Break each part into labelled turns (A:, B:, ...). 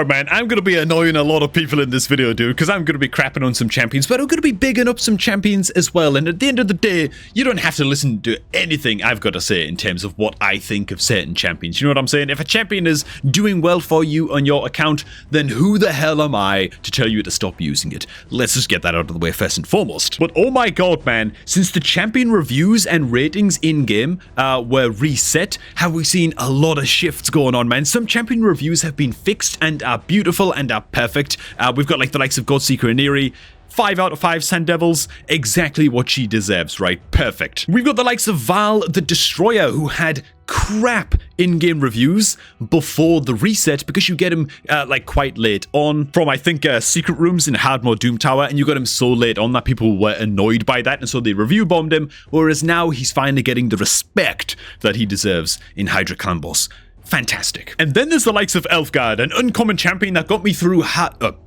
A: Alright, man, I'm going to be annoying a lot of people in this video, dude, because I'm going to be crapping on some champions, but I'm going to be bigging up some champions as well. And at the end of the day, you don't have to listen to anything I've got to say in terms of what I think of certain champions. You know what I'm saying? If a champion is doing well for you on your account, then who the hell am I to tell you to stop using it? Let's just get that out of the way first and foremost. But oh my god, man, since the champion reviews and ratings in-game were reset, have we seen a lot of shifts going on, man. Some champion reviews have been fixed and are beautiful and are perfect. We've got like the likes of Godseeker and Eerie. 5 out of 5 Sand Devils, exactly what she deserves, right? Perfect. We've got the likes of Val the Destroyer, who had crap in-game reviews before the reset because you get him like quite late on from, I think, secret rooms in hard mode Doom Tower, and you got him so late on that people were annoyed by that, and so they review bombed him, whereas now he's finally getting the respect that he deserves in Hydra Clan Boss. Fantastic. And then there's the likes of Elfguard, an uncommon champion that got me through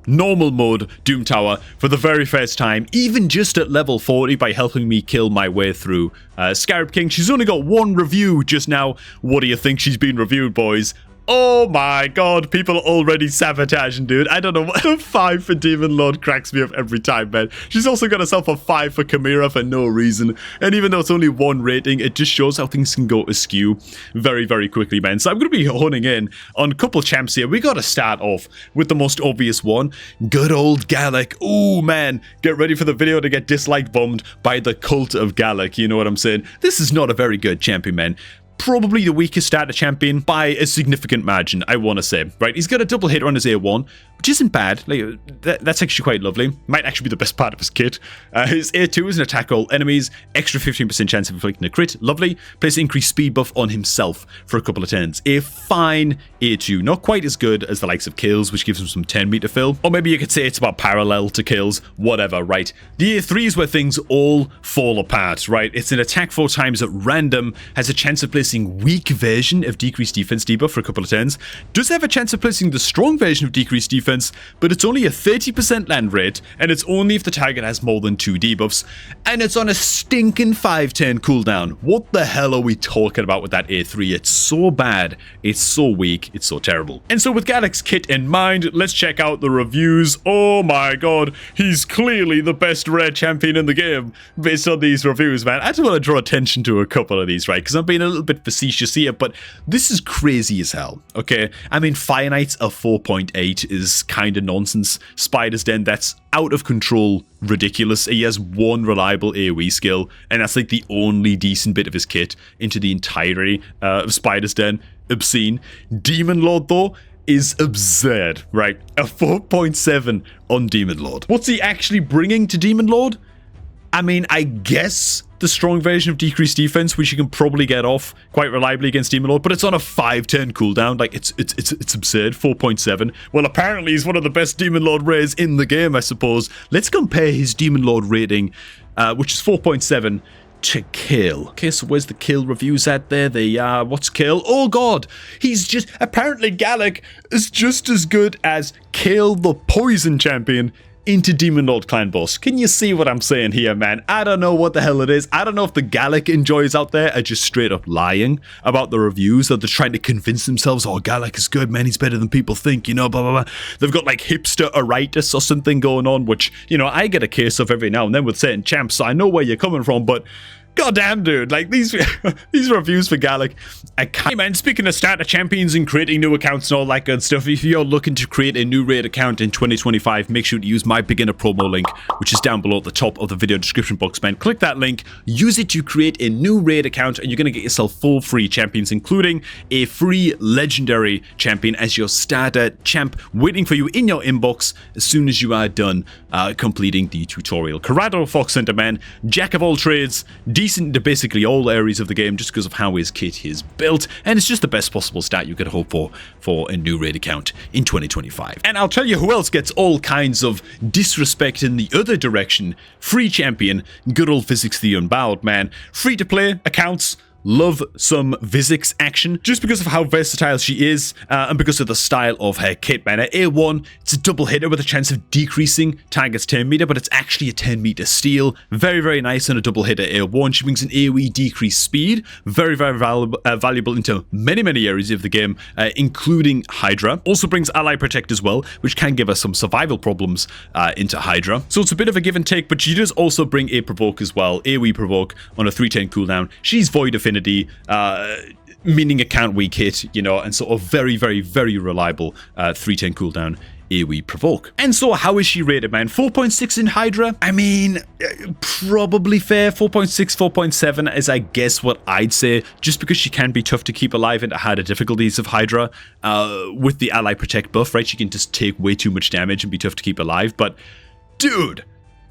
A: normal mode Doom Tower for the very first time, even just at level 40 by helping me kill my way through Scarab King. She's only got one review just now. What do you think she's been reviewed, boys? Oh my god, people are already sabotaging, dude. I don't know what a 5 for Demon Lord cracks me up every time, man. She's also got herself a 5 for Chimera for no reason. And even though it's only one rating, it just shows how things can go askew very, very quickly, man. So I'm going to be honing in on a couple champs here. We got to start off with the most obvious one. Good old Gallic. Oh, man. Get ready for the video to get dislike bombed by the cult of Gallic. You know what I'm saying? This is not a very good champion, man. Probably the weakest starter champion by a significant margin, I want to say, right? He's got a double hitter on his A1, which isn't bad. Like, that's actually quite lovely. Might actually be the best part of his kit. His A2 is an attack all enemies, extra 15% chance of inflicting a crit. Lovely. Place increased speed buff on himself for a couple of turns. A fine A2. Not quite as good as the likes of Kills, which gives him some 10 meter fill. Or maybe you could say it's about parallel to Kills. Whatever, right? The A3 is where things all fall apart, right? It's an attack 4 times at random, has a chance of placing weak version of decreased defense debuff for a couple of turns. Does have a chance of placing the strong version of decreased defense, but it's only a 30% land rate, and it's only if the target has more than 2 debuffs, and it's on a stinking 5-turn cooldown. What the hell are we talking about with that A3? It's so bad, it's so weak, it's so terrible. And so with Gallic's kit in mind, let's check out the reviews. Oh my god, he's clearly the best rare champion in the game based on these reviews, man. I just want to draw attention to a couple of these, right? Because I'm being a little bit facetious here, but this is crazy as hell, okay? I mean, Fire Knight's a 4.8 is kind of nonsense. Spider's Den, that's out of control ridiculous. He has one reliable AoE skill, and that's like the only decent bit of his kit into the entirety of Spider's Den. Obscene. Demon Lord, though, is absurd, right? A 4.7 on Demon Lord. What's he actually bringing to Demon Lord? I mean, I guess the strong version of decreased defense, which you can probably get off quite reliably against Demon Lord, but it's on a 5-turn cooldown. Like, it's absurd. 4.7. Well, apparently he's one of the best Demon Lord rares in the game, I suppose. Let's compare his Demon Lord rating, which is 4.7, to Kill. Okay, so where's the Kill reviews at there? They are, what's Kill? Oh god, he's just, apparently Gallic is just as good as Kill the Poison Champion into Demon Lord Clan Boss. Can you see what I'm saying here, man? I don't know what the hell it is. I don't know if the Gallic enjoys out there are just straight up lying about the reviews, that they're trying to convince themselves, oh, Gallic is good, man, he's better than people think, you know, blah, blah, blah. They've got like hipster-aritis or something going on, which, you know, I get a case of every now and then with certain champs, so I know where you're coming from, but goddamn, dude, like these reviews for Gallic, I can't. Hey man, speaking of starter champions and creating new accounts and all that good stuff, if you're looking to create a new raid account in 2025, make sure to use my beginner promo link, which is down below at the top of the video description box, man. Click that link, use it to create a new raid account, and you're going to get yourself 4 free champions, including a free legendary champion as your starter champ, waiting for you in your inbox as soon as you are done completing the tutorial. Corrado Fox Hunter, man, jack of all trades, decent to basically all areas of the game just because of how his kit is built, and it's just the best possible start you could hope for a new raid account in 2025. And I'll tell you who else gets all kinds of disrespect in the other direction. Free champion, good old Physics the Unbowed, man. Free to play accounts love some Vizix action just because of how versatile she is and because of the style of her kit, man. At A1, it's a double hitter with a chance of decreasing target's turn meter, but it's actually a 10 meter steal. Very, very nice on a double hitter A1. She brings an AoE decreased speed. Very, very valuable into many, many areas of the game, including Hydra. Also brings Ally Protect as well, which can give us some survival problems into Hydra. So it's a bit of a give and take, but she does also bring a Provoke as well. AoE Provoke on a 3-turn cooldown. She's Void Affinity, meaning it can't weak hit, you know, and sort of very, very, very reliable 3-turn cooldown AoE Provoke. And so how is she rated, man? 4.6 in Hydra? I mean, probably fair. 4.6, 4.7 is, I guess, what I'd say, just because she can be tough to keep alive into harder difficulties of Hydra. With the Ally Protect buff, right? She can just take way too much damage and be tough to keep alive. But, dude,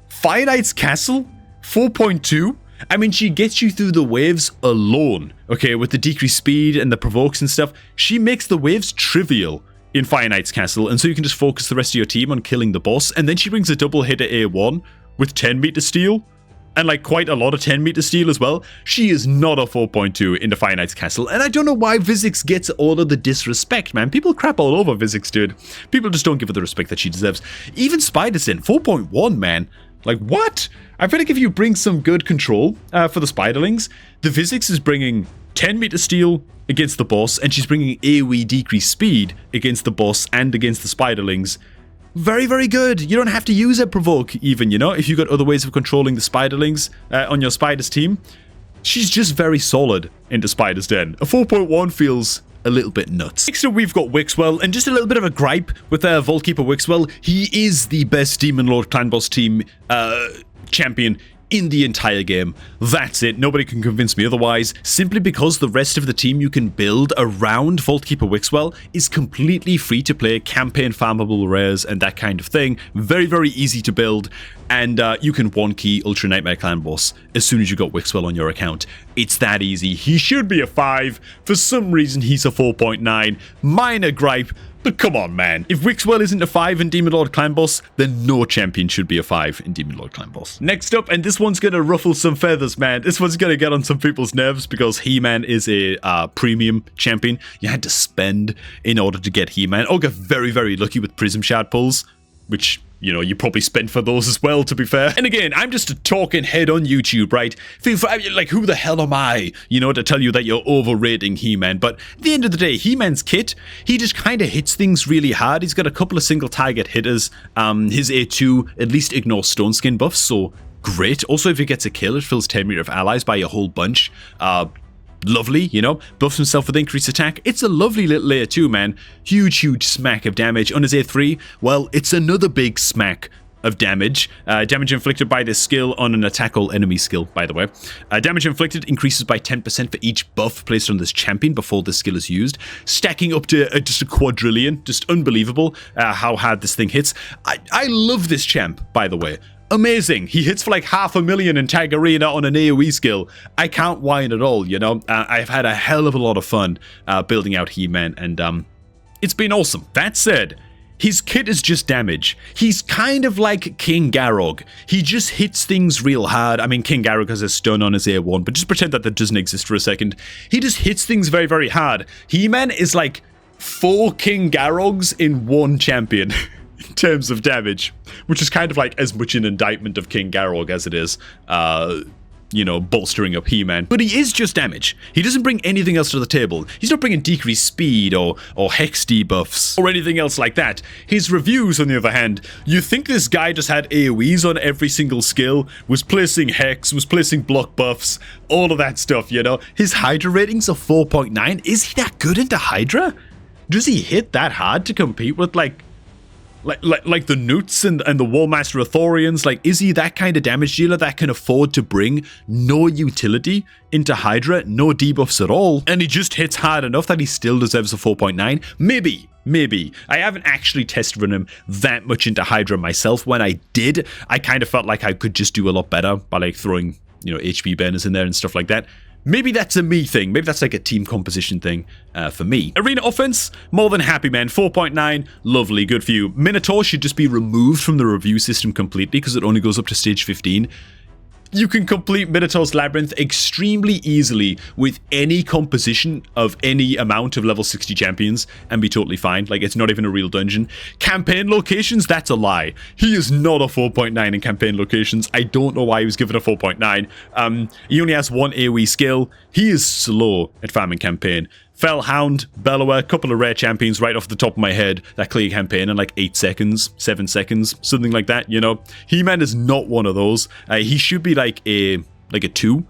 A: Fire Knight's Castle? 4.2? I mean, she gets you through the waves alone, okay, with the decreased speed and the provokes and stuff. She makes the waves trivial in Fire Knight's Castle, and so you can just focus the rest of your team on killing the boss. And then she brings a double hit at A1 with 10 meter steal, and like quite a lot of 10 meter steal as well. She is not a 4.2 in the Fire Knight's Castle, and I don't know why Vizix gets all of the disrespect, man. People crap all over Vizix, dude. People just don't give her the respect that she deserves. Even Spider-Sin, 4.1, man. Like, what? I feel like if you bring some good control for the Spiderlings, the Vizix is bringing 10 meter steal against the boss, and she's bringing AoE decreased speed against the boss and against the Spiderlings. Very, very good. You don't have to use a Provoke even, you know, if you've got other ways of controlling the Spiderlings on your Spiders team. She's just very solid into Spider's Den. A 4.1 feels a little bit nuts. Next up, we've got Wixwell, and just a little bit of a gripe with Vaultkeeper Wixwell. He is the best Demon Lord Clan Boss team champion in the entire game. That's it. Nobody can convince me otherwise, simply because the rest of the team you can build around Vaultkeeper Wixwell is completely free to play, campaign farmable rares and that kind of thing. Very, very easy to build, and you can one-key Ultra Nightmare Clan Boss as soon as you got Wixwell on your account. It's that easy. He should be a 5. For some reason, he's a 4.9. Minor gripe, but come on, man. If Wixwell isn't a 5 in Demon Lord Clan Boss, then no champion should be a 5 in Demon Lord Clan Boss. Next up, and this one's gonna ruffle some feathers, man. This one's gonna get on some people's nerves because He-Man is a premium champion. You had to spend in order to get He-Man. Or get very, very lucky with Prism Shard pulls, which, you know, you probably spent for those as well, to be fair. And again, I'm just a talking head on YouTube, right? Like, who the hell am I, you know, to tell you that you're overrating He-Man? But at the end of the day, He-Man's kit, he just kind of hits things really hard. He's got a couple of single target hitters. His A2 at least ignores Stone Skin buffs, so great. Also, if he gets a kill, it fills 10 meter of allies by a whole bunch. Lovely, you know, buffs himself with increased attack. It's a lovely little layer too, man. Huge, huge smack of damage. On his A3, well, it's another big smack of damage. Damage inflicted by this skill on an attack all enemy skill, by the way. Damage inflicted increases by 10% for each buff placed on this champion before this skill is used, stacking up to just a quadrillion. Just unbelievable how hard this thing hits. I love this champ, by the way. Amazing. He hits for like 500,000 in Tag Arena on an AoE skill. I can't whine at all, you know. I've had a hell of a lot of fun building out He-Man, and it's been awesome. That said, his kit is just damage. He's kind of like King Garog. He just hits things real hard. I mean, King Garog has a stun on his A1, but just pretend that that doesn't exist for a second. He just hits things very, very hard. He-Man is like 4 King Garogs in one champion. In terms of damage, which is kind of like as much an indictment of King Garog as it is, you know, bolstering up He-Man. But he is just damage. He doesn't bring anything else to the table. He's not bringing decreased speed or hex debuffs or anything else like that. His reviews, on the other hand, you think this guy just had AoEs on every single skill, was placing hex, was placing block buffs, all of that stuff, you know. His Hydra ratings are 4.9. Is he that good into Hydra? Does he hit that hard to compete with, like the Newts and the Wallmaster Athorians? Like, is he that kind of damage dealer that can afford to bring no utility into Hydra, no debuffs at all, and he just hits hard enough that he still deserves a 4.9? Maybe. I haven't actually test run him that much into Hydra myself. When I did, I kind of felt like I could just do a lot better by like throwing, you know, HP burners in there and stuff like that. Maybe that's a me thing. Maybe that's like a team composition thing for me. Arena offense, more than happy, man. 4.9, lovely, good for you. Minotaur should just be removed from the review system completely because it only goes up to stage 15. You can complete Minotaur's Labyrinth extremely easily with any composition of any amount of level 60 champions and be totally fine. Like, it's not even a real dungeon. Campaign locations, that's a lie. He is not a 4.9 in campaign locations. I don't know why he was given a 4.9. He only has one AoE skill. He is slow at farming campaign. Fellhound, Bellower, a couple of rare champions right off the top of my head that clear campaign in like 8 seconds, 7 seconds, something like that, you know. He-Man is not one of those. He should be like a 2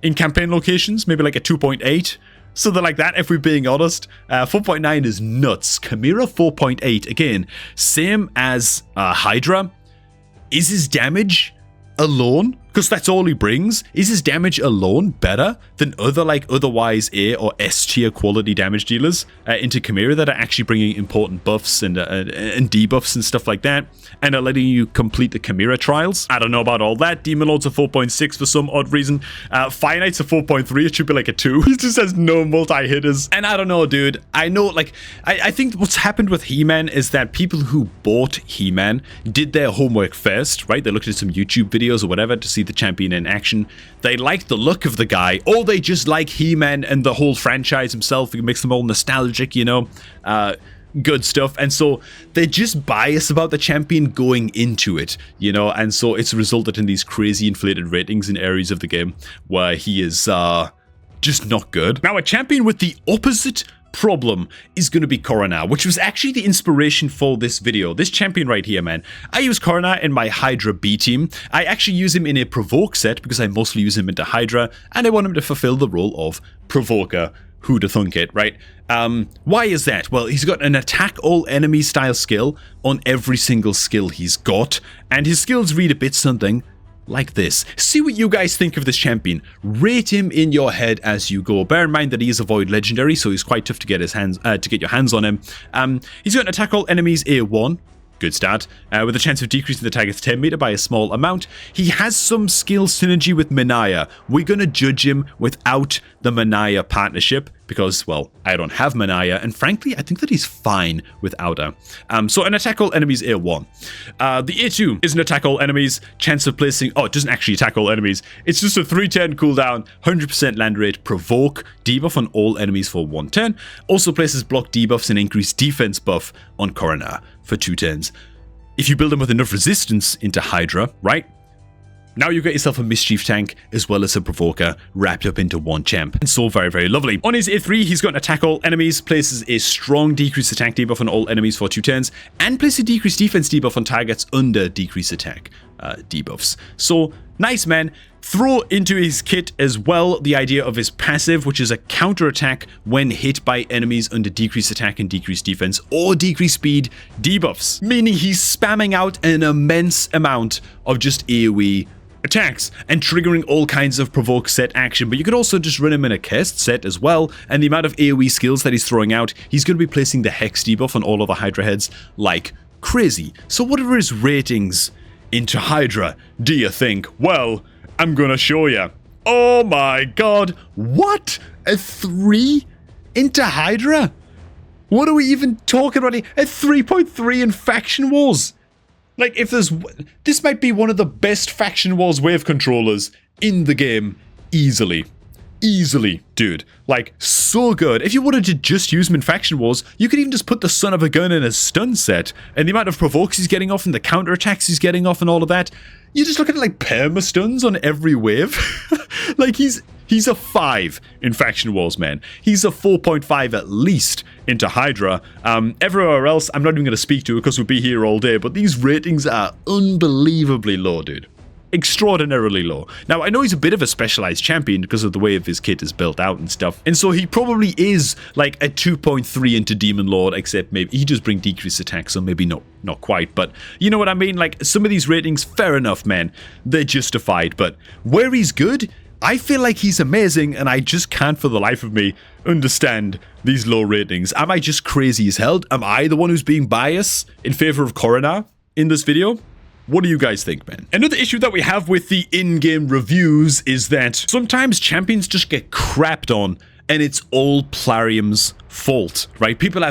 A: in campaign locations, maybe like a 2.8. Something like that, if we're being honest. 4.9 is nuts. Chimera 4.8, again, same as Hydra. Is his damage alone, because that's all he brings, is his damage alone better than other like otherwise A or S tier quality damage dealers into Chimera that are actually bringing important buffs and debuffs and stuff like that, and are letting you complete the Chimera trials? I don't know about all that. Demon Lord's a 4.6 for some odd reason. Fire Knight's a 4.3. It should be like a 2. He just has no multi-hitters. And I don't know, dude. I know, like, I think what's happened with He-Man is that people who bought He-Man did their homework first, right? They looked at some YouTube videos or whatever to see the champion in action. They liked the look of the guy, or they just like He-Man and the whole franchise himself. It makes them all nostalgic, you know, good stuff. And so they're just biased about the champion going into it, you know, and so it's resulted in these crazy inflated ratings in areas of the game where he is just not good. Now, a champion with the opposite problem is going to be Coronar, which was actually the inspiration for this video. This champion right here, man. I use Coronar in my Hydra B team. I actually use him in a Provoke set because I mostly use him into Hydra, and I want him to fulfill the role of Provoker. Who'd have thunk it, right? Why is that? Well, he's got an attack all enemies style skill on every single skill he's got, and his skills read a bit something like this. See what you guys think of this champion. Rate him in your head as you go. Bear in mind that he is a Void Legendary, so he's quite tough to get your hands on him. He's got an attack all enemies A1. Good start. With a chance of decreasing the target's 10 meter by a small amount. He has some skill synergy with Manaya. We're going to judge him without the Manaya partnership because, well, I don't have Manaya, and frankly, I think that he's fine without her. So an attack all enemies A1. The A2 is an attack all enemies, chance of placing... Oh, it doesn't actually attack all enemies. It's just a 3-turn cooldown, 100% land rate, provoke, debuff on all enemies for 1 turn. Also places block debuffs and increased defense buff on Coronar for 2 turns. If you build him with enough resistance into Hydra, right? Now you get yourself a Mischief tank as well as a Provoker wrapped up into one champ. And so very, very lovely. On his A3, he's got an attack all enemies, places a strong decreased attack debuff on all enemies for 2 turns, and places a decreased defense debuff on targets under decreased attack debuffs. So nice, man. Throw into his kit as well the idea of his passive, which is a counter attack when hit by enemies under decreased attack and decreased defense or decreased speed debuffs, meaning he's spamming out an immense amount of just AoE attacks and triggering all kinds of provoke set action. But you could also just run him in a cast set as well, and the amount of AoE skills that he's throwing out, he's going to be placing the Hex debuff on all of the Hydra heads like crazy. So what are his ratings into Hydra, do you think? Well, I'm gonna show you. Oh my god, what? A 3 into Hydra? What are we even talking about here? A 3.3 in Faction Wars. Like, if there's... This might be one of the best Faction Wars wave controllers in the game. Easily. Easily, dude. Like, so good. If you wanted to just use him in Faction Wars, you could even just put the son of a gun in a stun set, and the amount of provokes he's getting off and the counterattacks he's getting off and all of that, you just look at it like perma-stuns on every wave. Like, he's a 5 in Faction Wars, man. He's a 4.5 at least into Hydra. Everywhere else, I'm not even going to speak to it because we'll be here all day, but these ratings are unbelievably low, dude. Extraordinarily low. Now, I know he's a bit of a specialized champion because of the way his kit is built out and stuff, and so he probably is like a 2.3 into Demon Lord, except maybe he does bring decreased attack, so maybe not quite, but you know what I mean? Like, some of these ratings, fair enough, man. They're justified, but where he's good, I feel like he's amazing, and I just can't for the life of me understand these low ratings. Am I just crazy as hell? Am I the one who's being biased in favor of Coronar in this video? What do you guys think, man? Another issue that we have with the in-game reviews is that sometimes champions just get crapped on, and it's all Plarium's fault, right? People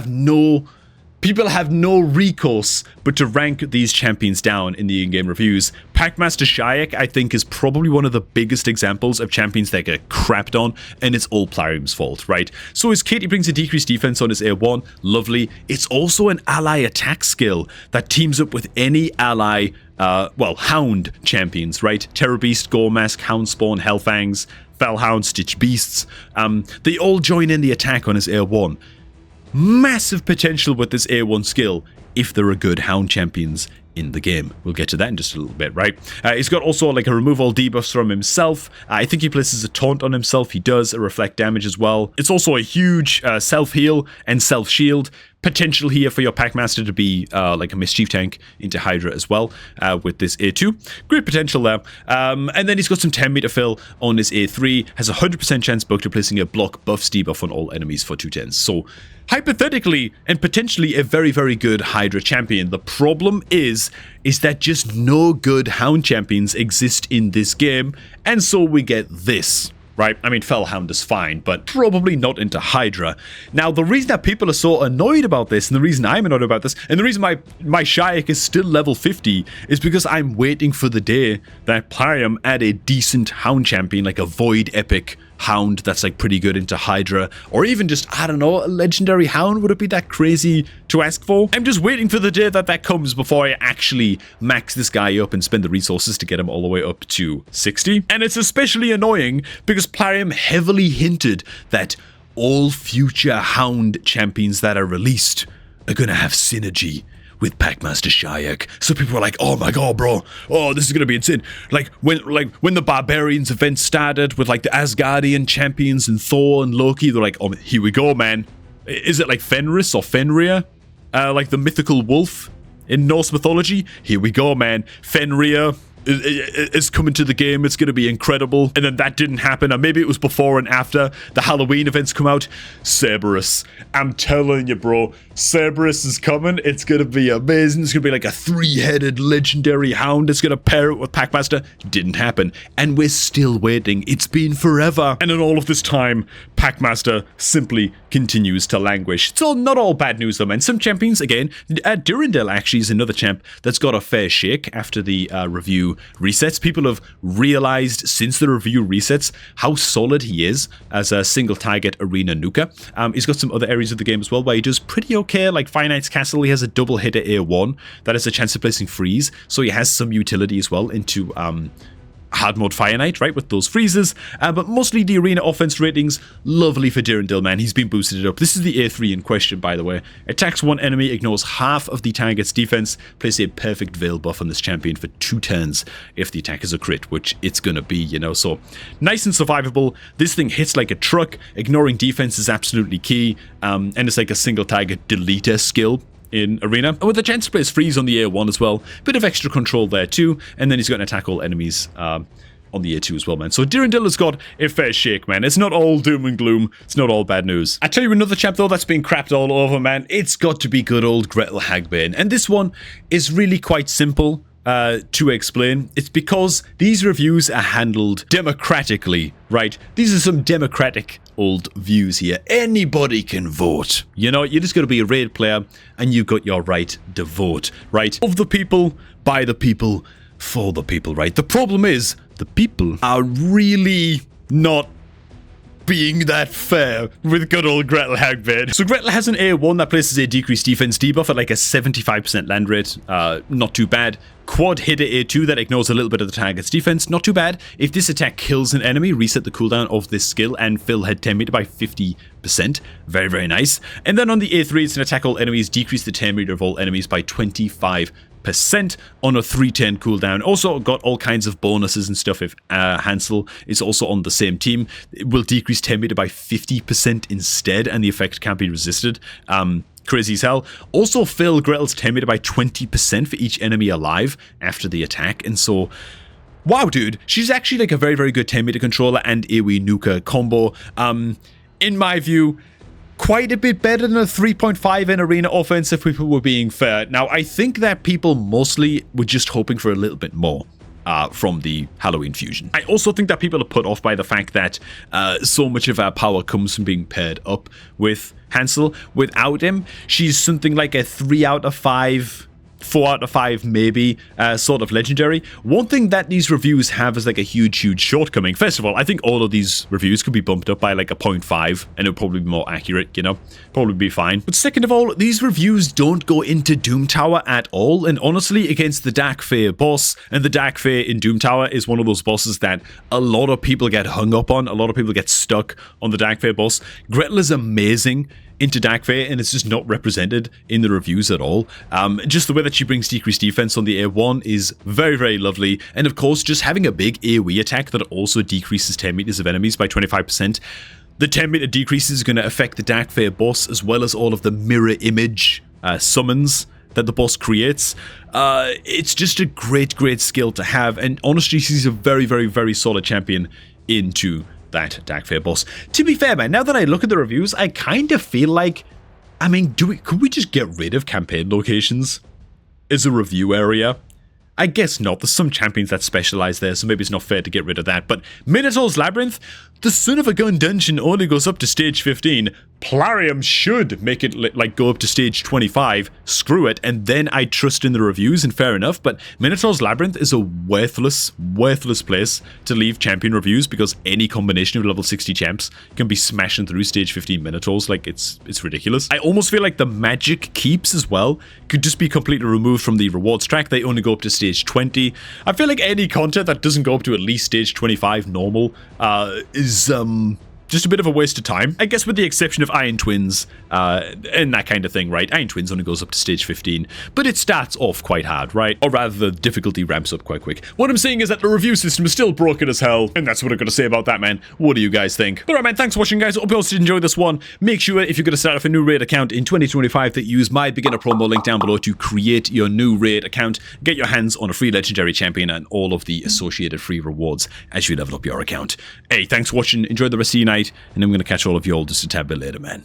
A: People have no recourse but to rank these champions down in the in-game reviews. Packmaster Shayak, I think, is probably one of the biggest examples of champions that get crapped on, and it's all Plarium's fault, right? So his kit, he brings a decreased defense on his A1, lovely. It's also an ally attack skill that teams up with any ally, Hound champions, right? Terror Beast, Goremask, Houndspawn, Hellfangs, Fellhound, Stitch Beasts. They all join in the attack on his A1. Massive potential with this A1 skill if there are good Hound champions in the game. We'll get to that in just a little bit, right? He's got also like a remove all debuffs from himself. I think he places a taunt on himself. He does a reflect damage as well. It's also a huge self-heal and self-shield potential here for your Packmaster to be like a mischief tank into Hydra as well with this A2. Great potential there. And then he's got some 10 meter fill on his A3. Has a 100% chance book to placing a block buffs debuff on all enemies for 210s. So hypothetically and potentially a very, very good Hydra champion. The problem is that just no good Hound champions exist in this game, and so we get this. Right? I mean, Fellhound is fine, but probably not into Hydra. Now, the reason that people are so annoyed about this, and the reason I'm annoyed about this, and the reason my Shayak is still level 50, is because I'm waiting for the day that Plarium add a decent Hound champion, like a Void Epic Hound that's like pretty good into Hydra, or even just, I don't know, a legendary Hound. Would it be that crazy to ask for? I'm just waiting for the day that comes before I actually max this guy up and spend the resources to get him all the way up to 60. And it's especially annoying because Plarium heavily hinted that all future Hound champions that are released are gonna have synergy with Packmaster Shayak. So people were like, oh my god, bro, oh, this is gonna be insane. Like when the Barbarians event started with like the Asgardian champions and Thor and Loki, they're like, oh, here we go, man. Is it like Fenris or Fenrir? Like the mythical wolf in Norse mythology? Here we go, man. Fenrir is coming to the game. It's going to be incredible. And then that didn't happen. Or maybe it was before and after the Halloween events come out. Cerberus. I'm telling you, bro. Cerberus is coming. It's going to be amazing. It's going to be like a 3-headed legendary Hound. It's going to pair it with Packmaster. Didn't happen. And we're still waiting. It's been forever. And in all of this time, Packmaster simply continues to languish. It's all not all bad news though, man. Some champions, again, Durandal actually is another champ that's got a fair shake after the review resets. People have realized since the review resets how solid he is as a single target arena nuker. He's got some other areas of the game as well where he does pretty okay, like Finite's Castle. He has a double hit at A1 that has a chance of placing freeze, so he has some utility as well into hard mode Fire Knight, right, with those freezes, but mostly the arena offense ratings, lovely for Durandal, man. He's been boosted up. This is the A3 in question, by the way. Attacks one enemy, ignores half of the target's defense, places a perfect Veil buff on this champion for 2 turns if the attack is a crit, which it's gonna be, you know, so nice and survivable. This thing hits like a truck. Ignoring defense is absolutely key, and it's like a single target deleter skill in arena, and with the chance to place freeze on the A1 as well. Bit of extra control there too, and then he's going to attack all enemies on the A2 as well, man. So Durandal has got a fair shake, man. It's not all doom and gloom. It's not all bad news. I tell you another champ though that's been crapped all over, man. It's got to be good old Gretel Hagbane, and this one is really quite simple to explain. It's because these reviews are handled democratically, right? These are some democratic old views here. Anybody can vote. You know, you just got to be a raid player and you've got your right to vote, right? Of the people, by the people, for the people, right? The problem is the people are really not being that fair with good old Gretel Hagbane. So Gretel has an A1 that places a decreased defense debuff at like a 75% land rate. Not too bad. Quad hit at A2 that ignores a little bit of the target's defense. Not too bad. If this attack kills an enemy, reset the cooldown of this skill and fill head 10 meter by 50%. Very, very nice. And then on the A3, it's an attack all enemies, decrease the 10 meter of all enemies by 25% on a 310 cooldown. Also got all kinds of bonuses and stuff if Hansel is also on the same team. It will decrease 10 meter by 50% instead, and the effect can't be resisted. Crazy as hell. Also fill Gretel's 10 meter by 20% for each enemy alive after the attack, and so wow, dude, she's actually like a very, very good 10 meter controller and AoE nuker combo. In my view, quite a bit better than a 3.5 in arena offense if people were being fair. Now, I think that people mostly were just hoping for a little bit more from the Halloween fusion. I also think that people are put off by the fact that so much of our power comes from being paired up with Hansel. Without him, she's something like a 3 out of 5, 4 out of 5 maybe, sort of legendary. One thing that these reviews have is like a huge shortcoming. First of all, I think all of these reviews could be bumped up by like a 0.5 and it would probably be more accurate, you know, probably be fine. But second of all, these reviews don't go into Doom Tower at all, and honestly, against the Dark Fae boss, and the Dark Fae in Doom Tower is one of those bosses that a lot of people get hung up on, a lot of people get stuck on the Dark Fae boss. Gretel is amazing into Dark Fae, and it's just not represented in the reviews at all. Just the way that she brings decreased defense on the A1 is very lovely, and of course just having a big AoE attack that also decreases 10 meters of enemies by 25%. The 10 meter decrease is going to affect the Dark Fae boss as well as all of the mirror image summons that the boss creates. It's just a great skill to have, and honestly she's a very solid champion into that Dark Fae boss. To be fair, man, now that I look at the reviews, I kind of feel like, I mean, could we just get rid of campaign locations as a review area? I guess not. There's some champions that specialize there, so maybe it's not fair to get rid of that. But Minotaur's Labyrinth, the son of a gun dungeon only goes up to stage 15. Plarium should make it like go up to stage 25. Screw it, and then I trust in the reviews, and fair enough. But Minotaur's Labyrinth is a worthless place to leave champion reviews, because any combination of level 60 champs can be smashing through stage 15 Minotaurs. Like it's ridiculous. I almost feel like the magic keeps as well could just be completely removed from the rewards track. They only go up to stage 20. I feel like any content that doesn't go up to at least stage 25 normal is just a bit of a waste of time. I guess with the exception of Iron Twins and that kind of thing, right? Iron Twins only goes up to stage 15, but it starts off quite hard, right? Or rather, the difficulty ramps up quite quick. What I'm saying is that the review system is still broken as hell, and that's what I've got to say about that, man. What do you guys think? Alright, man, thanks for watching, guys. Hope you all did enjoy this one. Make sure, if you're going to start off a new raid account in 2025, that you use my beginner promo link down below to create your new raid account, get your hands on a free legendary champion and all of the associated free rewards as you level up your account. Hey, thanks for watching. Enjoy the rest of your night, and I'm going to catch all of you all just a tad bit later, man.